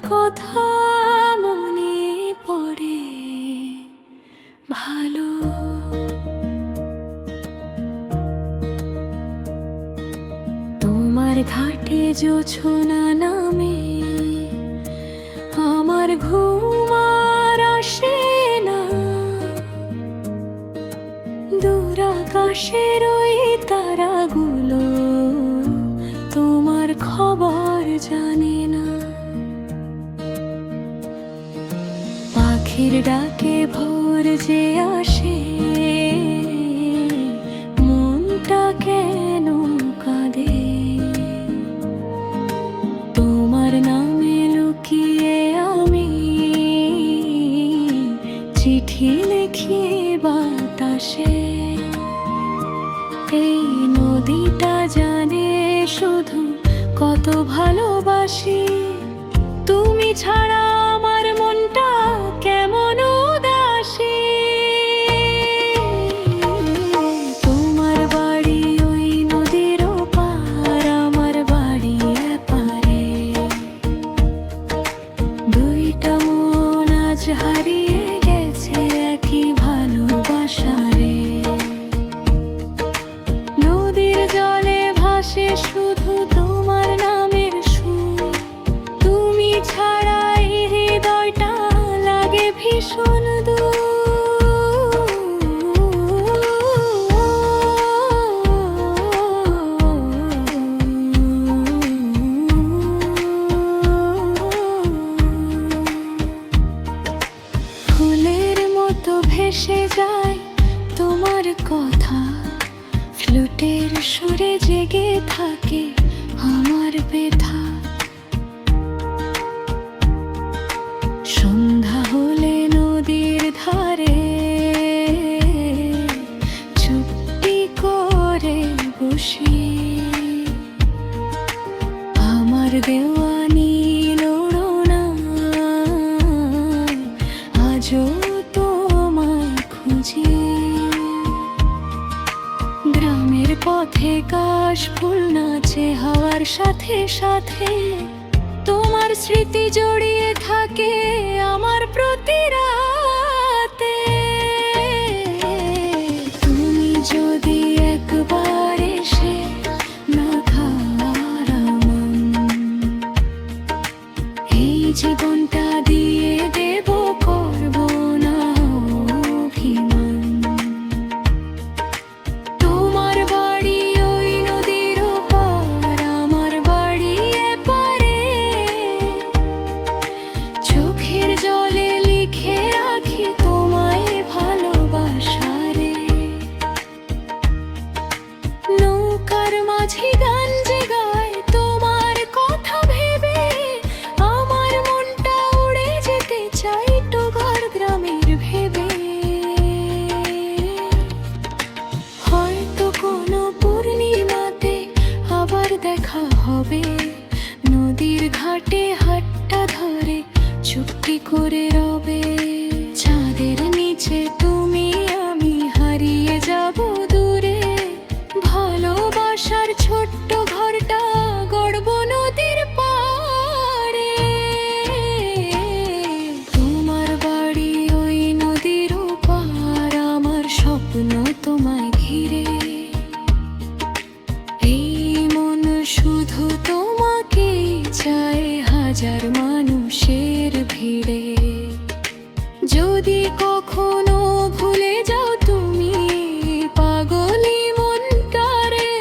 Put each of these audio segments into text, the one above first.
কথা মনে পড়ে ভালো। তোমার ঘাটে জোছনা নামে আমার ঘুম আর আসে না। দূর আকাশের ওই তারাগুলো তোমার খবর জানে না। পাখির ডাকে ভোর যে আসে, মনটা কেন কাঁদে। তোমার নামে লুকিয়ে আমি চিঠি লিখি বাতাসে। এই নদীটা জানে শুধু কত ভালোবাসি। তুমি ছাড়া আমার মনটা কেমন উদাসী। তোমার বাড়ি ওই নদীর পার, আমার বাড়ি এপারে। দুইটা মন আজ হারিয়ে গেছে একই ভালোবাসারে। নদীর জলে ভাসে শুধু তোমার নামের সুর। তুমি ছাড়া এই হৃদয়টা লাগে ভীষণ দূর। ফুলের মতো ভেসে যায় তোমার কথা, ফ্লুটের সুরে জেগে থাকে আমার ব্যথা। সন্ধ্যা হলে নদীর ধারে চুপটি করে বসি। আমার দেওয়া নীল ওড়না আজও তোমায় খুঁজি। গ্রামের পথে কাশ ফুল নাচে হাওয়ার সাথে সাথে। তোমার স্মৃতি জড়িয়ে থাকে আমার প্রতি রাতে। তুমি যদি একবার এসে না খাওয়ার মন, এই জীবনটা দিয়ে দেব, করব না অভিমান। তোমার বাড়ি ওই নদীর পার, আমার বাড়ি এপারে। চোখের জলে লিখে রাখি তোমায় ভালোবাসারে। নৌকার মাঝি গান যে গায় তোমার কথা ভেবে। আমার মনটা উড়ে যেতে চাই টুঘর গ্রামের ভেবে। হয়তো কোনো পূর্ণিমাতে আবার দেখা হবে। নদীর ঘাটে হাতটা ধরে চুপটি করে রবে। চাঁদের নিচে তুমি আমি হারিয়ে যাব দূরে। ভালোবাসার ছোট্ট ঘরটা গড়ব নদীর পাড়ে। তোমার বাড়ি ওই নদীর পার, আমার স্বপ্ন তোমায় ঘিরে। এই মন শুধু তোমাকেই চায় হাজার মানুষের ভিড়ে। যদি কখনো ভুলে যাও তুমি পাগলি মনটারে,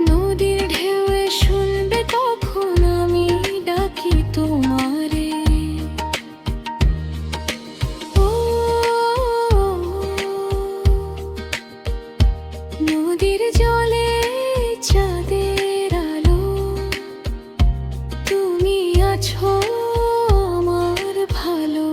নদীর ঢেউয়ে শুনবে তখন আমি ডাকি তোমারে। ও নদীর জলে চাঁদের আলো, তুমি আছো আমার ভালো।